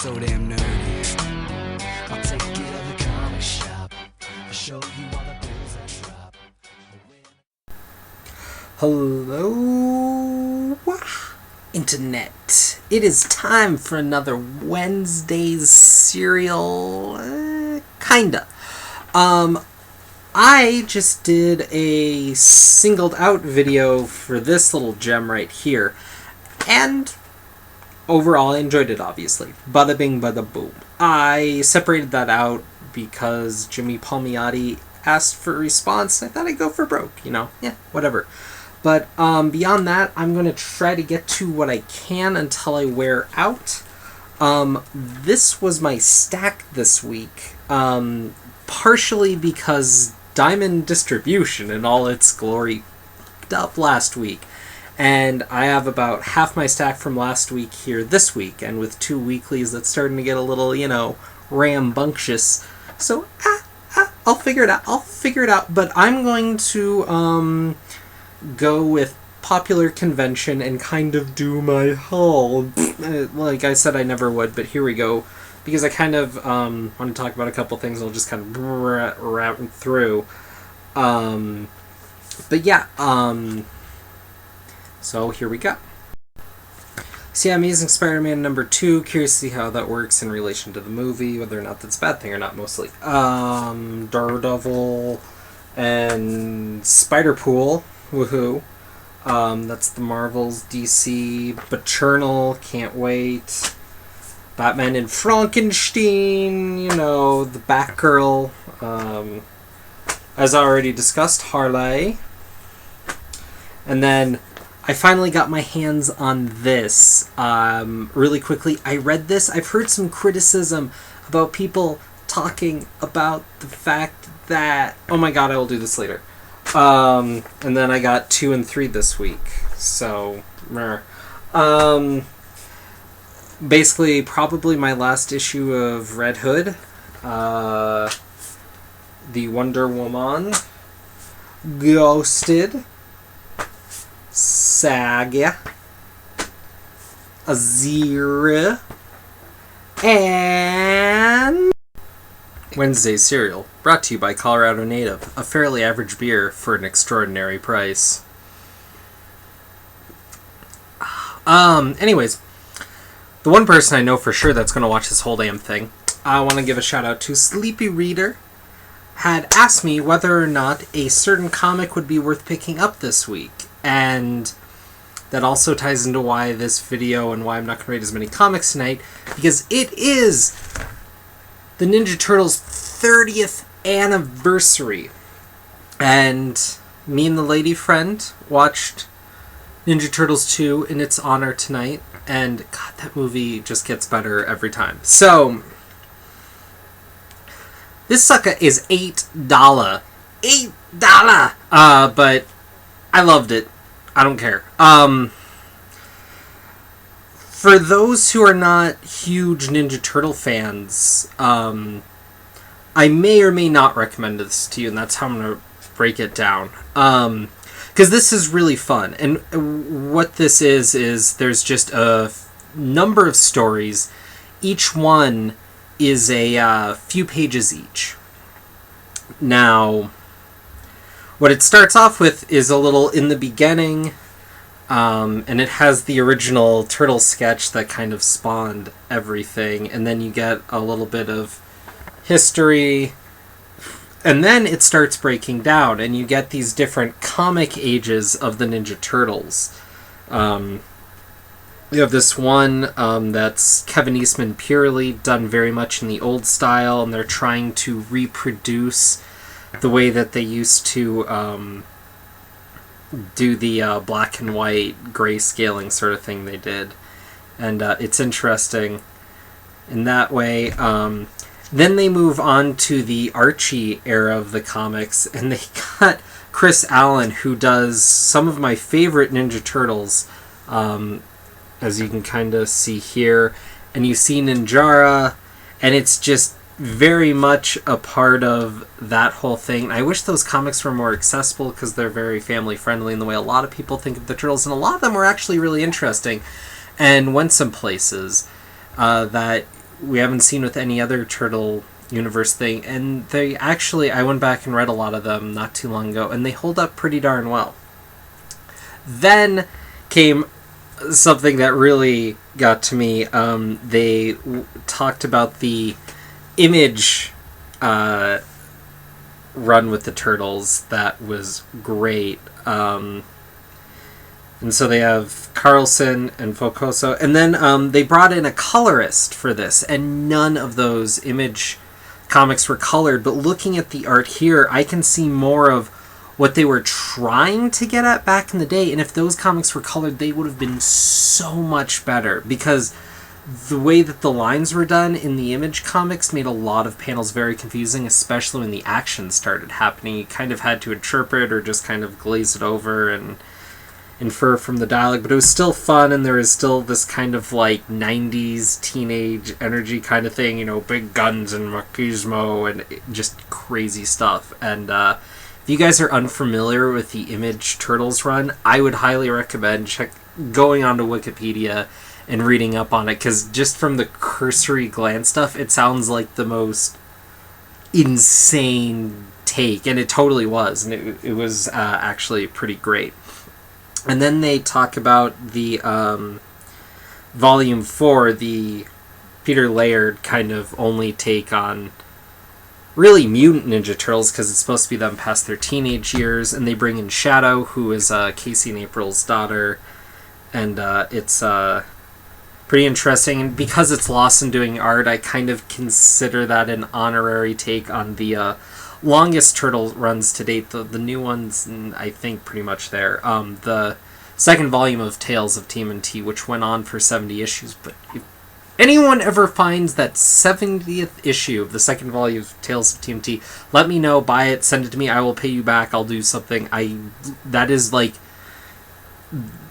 so damn nerdy. I'll take you to the comic shop. I'll show you all the bills that drop. Hello, Internet. It is time for another Wednesday's serial. Kinda. I just did a singled out video for this little gem right here. And overall, I enjoyed it, obviously. Bada bing, bada boom. I separated that out because Jimmy Palmiotti asked for a response. I thought I'd go for broke, whatever. But beyond that, I'm going to try to get to what I can until I wear out. This was my stack this week, partially because Diamond Distribution in all its glory picked up last week. And I have about half my stack from last week here this week, and with 2 weeklies, that's starting to get a little, rambunctious. So, I'll figure it out. But I'm going to go with popular convention and kind of do my haul. Like I said I never would, but here we go. Because I kind of want to talk about a couple things, I'll just kind of wrap through. But yeah, so here we go. So yeah, Amazing Spider-Man number 2. Curious to see how that works in relation to the movie, whether or not that's a bad thing or not, mostly. Daredevil and Spider-Pool. Woohoo. That's the Marvel's DC. Bachernal, can't wait. Batman and Frankenstein, the Batgirl. As already discussed, Harley. And then I finally got my hands on this really quickly. I read this. I've heard some criticism about people talking about the fact that... Oh my god, I will do this later. And then I got 2 and 3 this week. So, basically, probably my last issue of Red Hood. The Wonder Woman. Ghosted. Saga. Azira. And... Wednesday's cereal, brought to you by Colorado Native, a fairly average beer for an extraordinary price. Anyways, the one person I know for sure that's going to watch this whole damn thing, I want to give a shout out to Sleepy Reader, had asked me whether or not a certain comic would be worth picking up this week, and that also ties into why this video and why I'm not going to read as many comics tonight, because it is the Ninja Turtles' 30th anniversary. And me and the lady friend watched Ninja Turtles 2 in its honor tonight. And God, that movie just gets better every time. So, this sucker is $8. $8! But I loved it. I don't care. For those who are not huge Ninja Turtle fans, I may or may not recommend this to you, and that's how I'm going to break it down. Because this is really fun. And what this is there's just a number of stories. Each one is a few pages each. Now, what it starts off with is a little in the beginning... and it has the original Turtle sketch that kind of spawned everything, and then you get a little bit of history, and then it starts breaking down, and you get these different comic ages of the Ninja Turtles. You have this one that's Kevin Eastman purely, done very much in the old style, and they're trying to reproduce the way that they used to... do the black and white grayscaling sort of thing they did, and it's interesting in that way. Then they move on to the Archie era of the comics, and they got Chris Allen, who does some of my favorite Ninja Turtles, as you can kind of see here, and you see Ninjara, and it's just very much a part of that whole thing. I wish those comics were more accessible because they're very family friendly in the way a lot of people think of the Turtles, and a lot of them were actually really interesting and went some places that we haven't seen with any other Turtle universe thing. And they actually, I went back and read a lot of them not too long ago, and they hold up pretty darn well. Then came something that really got to me. They talked about the Image run with the Turtles. That was great. And so they have Carlson and Focoso. And then they brought in a colorist for this, and none of those Image comics were colored. But looking at the art here, I can see more of what they were trying to get at back in the day. And if those comics were colored, they would have been so much better, because the way that the lines were done in the Image comics made a lot of panels very confusing, especially when the action started happening. You kind of had to interpret or just kind of glaze it over and infer from the dialogue, but it was still fun, and there was still this kind of like 90s teenage energy kind of thing, you know, big guns and machismo and just crazy stuff. And if you guys are unfamiliar with the Image Turtles run, I would highly recommend going onto Wikipedia and reading up on it, because just from the cursory glance stuff, it sounds like the most insane take, and it totally was, and it was actually pretty great. And then they talk about the Volume 4, the Peter Laird kind of only take on really Mutant Ninja Turtles, because it's supposed to be them past their teenage years, and they bring in Shadow, who is Casey and April's daughter, and it's pretty interesting. And because it's Lawson doing art, I kind of consider that an honorary take on the longest Turtle runs to date. The new ones, I think, pretty much there. The second volume of Tales of TMNT, which went on for 70 issues. But if anyone ever finds that 70th issue of the second volume of Tales of TMNT, let me know, buy it, send it to me, I will pay you back, I'll do something. That is like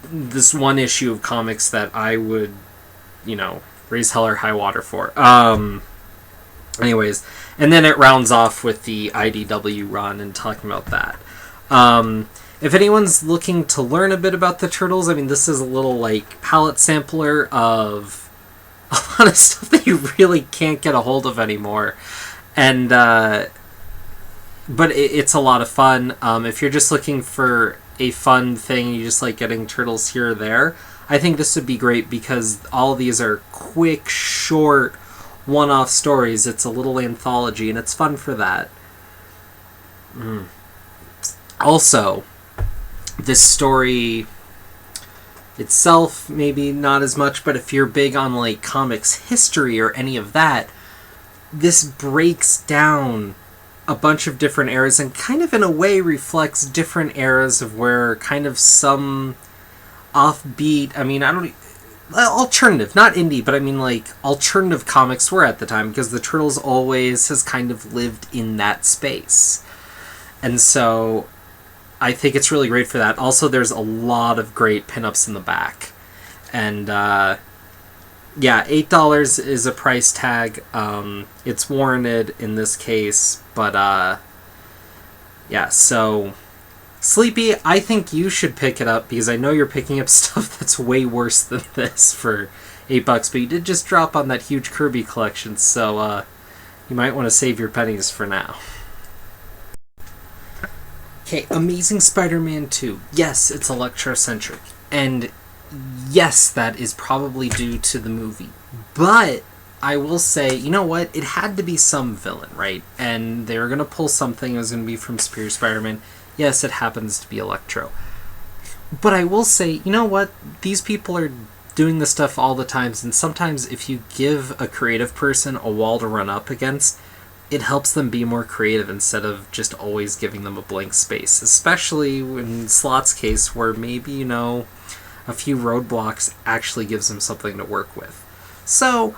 this one issue of comics that I would, raise hell or high water for. Anyways, and then it rounds off with the IDW run and talking about that. If anyone's looking to learn a bit about the Turtles, this is a little like palette sampler of a lot of stuff that you really can't get a hold of anymore. And but it's a lot of fun. If you're just looking for a fun thing, you just like getting Turtles here or there, I think this would be great, because all of these are quick, short, one-off stories. It's a little anthology, and it's fun for that. Also, this story itself, maybe not as much, but if you're big on like comics history or any of that, this breaks down a bunch of different eras and kind of in a way reflects different eras of where kind of some offbeat, alternative, not indie, but like alternative comics were at the time, because the Turtles always has kind of lived in that space. And so I think it's really great for that. Also, there's a lot of great pinups in the back. And $8 is a price tag. It's warranted in this case, but so Sleepy, I think you should pick it up, because I know you're picking up stuff that's way worse than this for $8, but you did just drop on that huge Kirby collection, so you might want to save your pennies for now. Okay, Amazing Spider-Man 2. Yes, it's Electro-centric, and yes, that is probably due to the movie, but I will say, you know what, it had to be some villain, right? And they were going to pull something, it was going to be from Superior Spider-Man. Yes, it happens to be Electro. But I will say, you know what? These people are doing this stuff all the times, and sometimes if you give a creative person a wall to run up against, it helps them be more creative instead of just always giving them a blank space. Especially in Slot's case, where maybe, a few roadblocks actually gives them something to work with. So,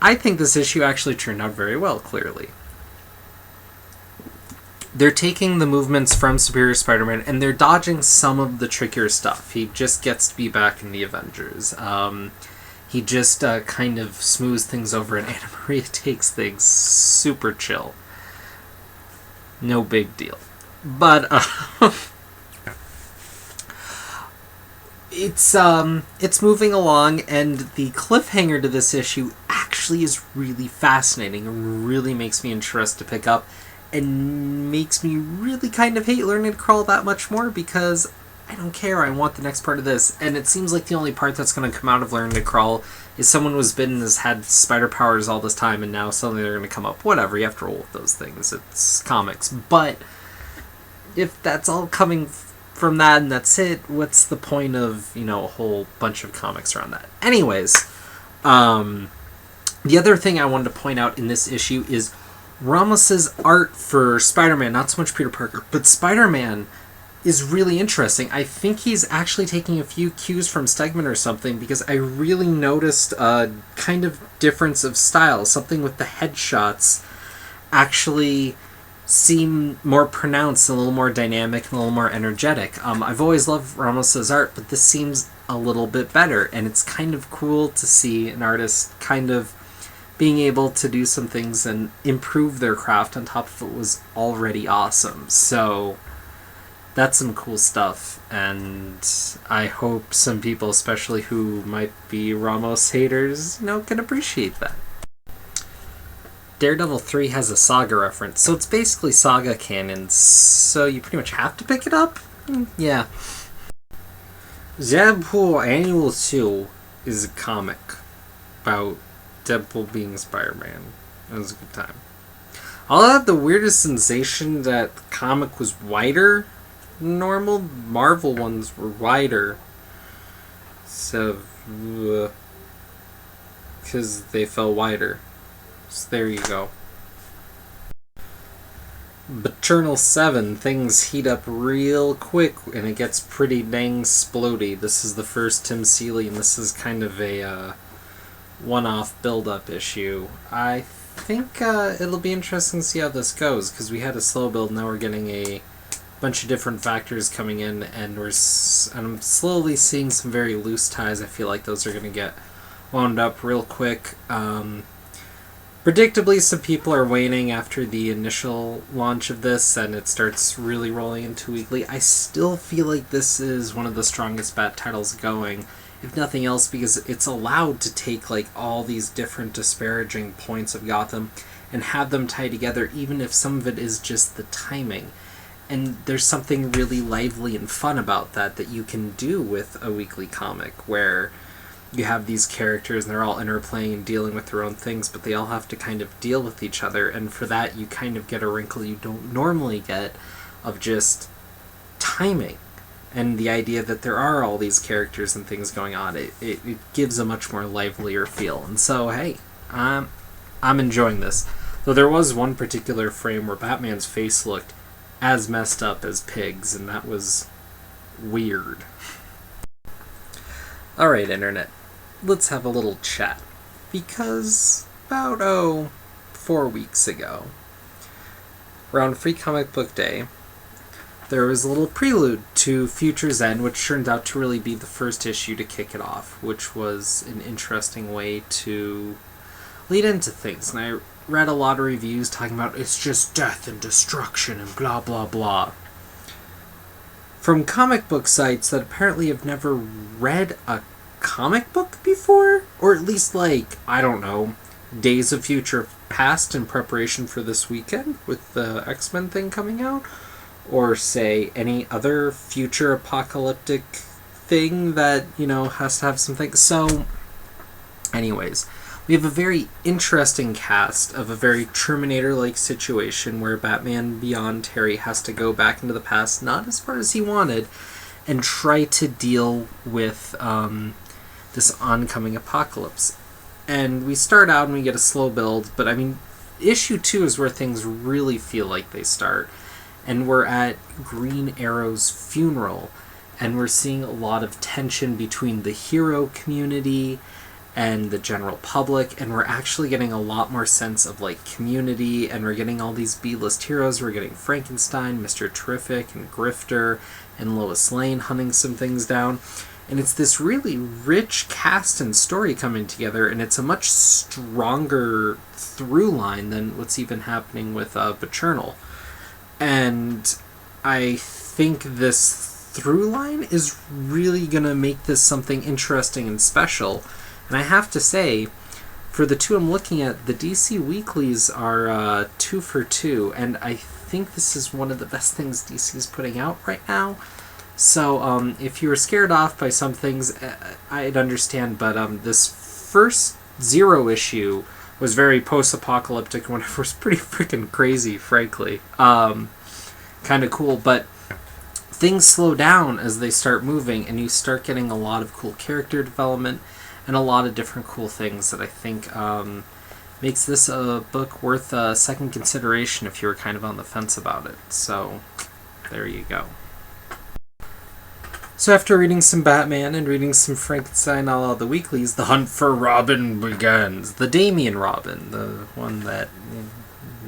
I think this issue actually turned out very well, clearly. They're taking the movements from Superior Spider-Man, and they're dodging some of the trickier stuff. He just gets to be back in the Avengers. He just kind of smooths things over, and Anna Maria takes things super chill. No big deal. But it's moving along, and the cliffhanger to this issue actually is really fascinating and really makes me interested to pick up, and makes me really kind of hate learning to crawl that much more, because I don't care, I want the next part of this. And it seems like the only part that's going to come out of learning to crawl is someone who was bitten and has had spider powers all this time, and now suddenly they're going to come up. Whatever, you have to roll with those things. It's comics. But if that's all coming from that and that's it, what's the point of, a whole bunch of comics around that? Anyways, the other thing I wanted to point out in this issue is Ramos's art for Spider-Man, not so much Peter Parker, but Spider-Man is really interesting. I think he's actually taking a few cues from Stegman or something, because I really noticed a kind of difference of style. Something with the headshots actually seem more pronounced, a little more dynamic, and a little more energetic. I've always loved Ramos's art, but this seems a little bit better, and it's kind of cool to see an artist kind of being able to do some things and improve their craft on top of what was already awesome. So that's some cool stuff, and I hope some people, especially who might be Ramos haters, can appreciate that. Daredevil 3 has a Saga reference, so it's basically Saga canon, so you pretty much have to pick it up? Yeah. Deadpool Annual 2 is a comic about Deadpool being Spider-Man. It was a good time. I'll have the weirdest sensation that the comic was wider than normal. Marvel ones were wider. So, because they felt wider. So there you go. Eternal 7, things heat up real quick and it gets pretty dang splody. This is the first Tim Seeley, and this is kind of a one-off build-up issue. I think it'll be interesting to see how this goes, because we had a slow build, now we're getting a bunch of different factors coming in, and I'm slowly seeing some very loose ties. I feel like those are going to get wound up real quick. Predictably, some people are waning after the initial launch of this, and it starts really rolling into weekly. I still feel like this is one of the strongest Bat titles going, if nothing else, because it's allowed to take all these different disparaging points of Gotham and have them tie together, even if some of it is just the timing. And there's something really lively and fun about that you can do with a weekly comic, where you have these characters and they're all interplaying and dealing with their own things, but they all have to kind of deal with each other, and for that you kind of get a wrinkle you don't normally get of just timing. And the idea that there are all these characters and things going on, it gives a much more livelier feel. And so, hey, I'm enjoying this. Though there was one particular frame where Batman's face looked as messed up as Pig's, and that was weird. Alright, Internet, let's have a little chat. Because about, 4 weeks ago, around Free Comic Book Day, there was a little prelude to Future's End, which turned out to really be the first issue to kick it off, which was an interesting way to lead into things. And I read a lot of reviews talking about it's just death and destruction and blah blah blah, from comic book sites that apparently have never read a comic book before, or at least I don't know, Days of Future Past in preparation for this weekend with the X-Men thing coming out, or say any other future apocalyptic thing that, has to have something. So, anyways, we have a very interesting cast of a very Terminator-like situation where Batman Beyond Terry has to go back into the past, not as far as he wanted, and try to deal with this oncoming apocalypse. And we start out and we get a slow build, but issue 2 is where things really feel like they start. And we're at Green Arrow's funeral, and we're seeing a lot of tension between the hero community and the general public, and we're actually getting a lot more sense of community, and we're getting all these B-list heroes. We're getting Frankenstein, Mr. Terrific, and Grifter, and Lois Lane hunting some things down. And it's this really rich cast and story coming together, and it's a much stronger through line than what's even happening with Bachernal. And I think this through line is really going to make this something interesting and special. And I have to say, for the two I'm looking at, the DC weeklies are 2 for 2, and I think this is one of the best things DC is putting out right now. So if you were scared off by some things, I'd understand, but this first Zero issue was very post-apocalyptic, and whatever, was pretty freaking crazy, frankly. Kind of cool, but things slow down as they start moving, and you start getting a lot of cool character development and a lot of different cool things that I think makes this a book worth a second consideration if you were kind of on the fence about it. So there you go. So after reading some Batman and reading some Frankenstein, all the weeklies, the hunt for Robin begins. The Damian Robin, the one that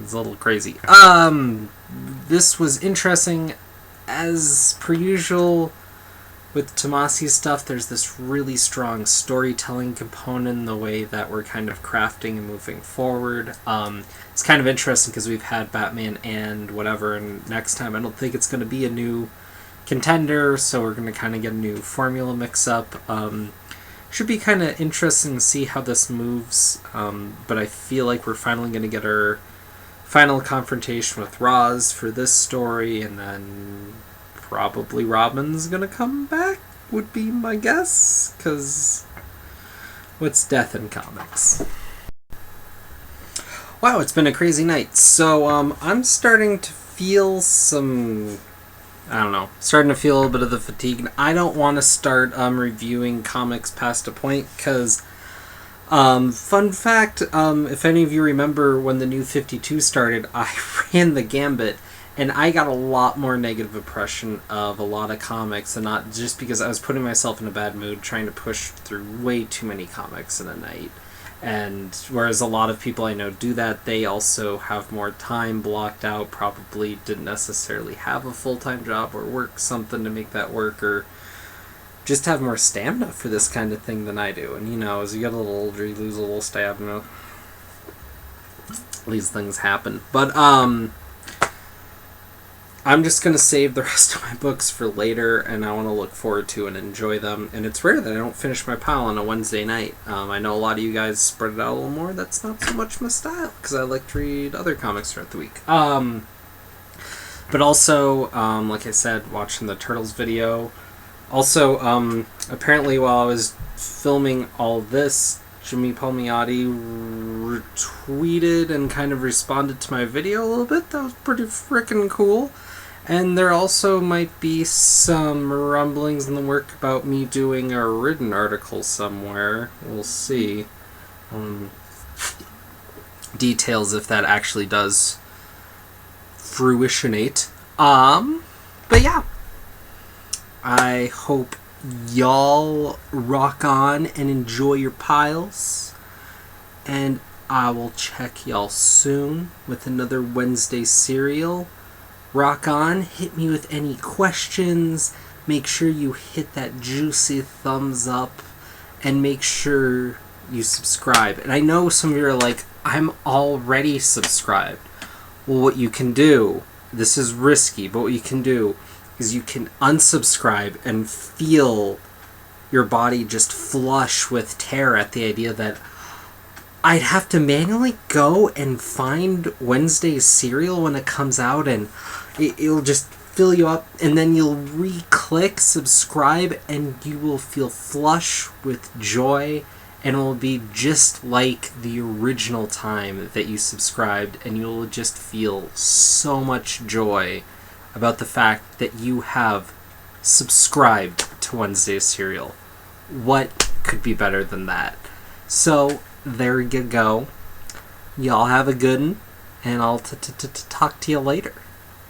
is a little crazy. This was interesting. As per usual with Tomasi's stuff, there's this really strong storytelling component in the way that we're kind of crafting and moving forward. It's kind of interesting because we've had Batman and whatever, and next time I don't think it's going to be a new contender, so we're going to kind of get a new formula mix-up. Should be kind of interesting to see how this moves, but I feel like we're finally going to get our final confrontation with Ra's for this story, and then probably Robin's going to come back, would be my guess, because what's death in comics? Wow, it's been a crazy night. So I'm starting to feel some... I don't know, starting to feel a little bit of the fatigue. I don't want to start reviewing comics past a point, because, fun fact, if any of you remember when the New 52 started, I ran the gambit, and I got a lot more negative impression of a lot of comics, and not just because I was putting myself in a bad mood, trying to push through way too many comics in a night. And whereas a lot of people I know do that, they also have more time blocked out, probably didn't necessarily have a full-time job or work something to make that work, or just have more stamina for this kind of thing than I do. And, you know, as you get a little older, you lose a little stamina. These things happen. But, I'm just going to save the rest of my books for later, and I want to look forward to and enjoy them. And it's rare that I don't finish my pile on a Wednesday night. I know a lot of you guys spread it out a little more. That's not so much my style, because I like to read other comics throughout the week. But also, like I said, watching the Turtles video. Also, apparently while I was filming all this, Jimmy Palmiotti retweeted and kind of responded to my video a little bit. That was pretty freaking cool. And there also might be some rumblings in the work about me doing a written article somewhere. We'll see. Details if that actually does fruitionate. But yeah. I hope y'all rock on and enjoy your piles. And I will check y'all soon with another Wednesday serial. Rock on, hit me with any questions, make sure you hit that juicy thumbs up, and make sure you subscribe. And I know some of you are like, I'm already subscribed. Well, what you can do, this is risky, but what you can do is you can unsubscribe and feel your body just flush with terror at the idea that I'd have to manually go and find Wednesday's serial when it comes out, and it'll just fill you up, and then you'll re-click subscribe, and you will feel flush with joy, and it will be just like the original time that you subscribed, and you'll just feel so much joy about the fact that you have subscribed to Wednesday's serial. What could be better than that? So there you go. Y'all have a good one, and I'll talk to you later.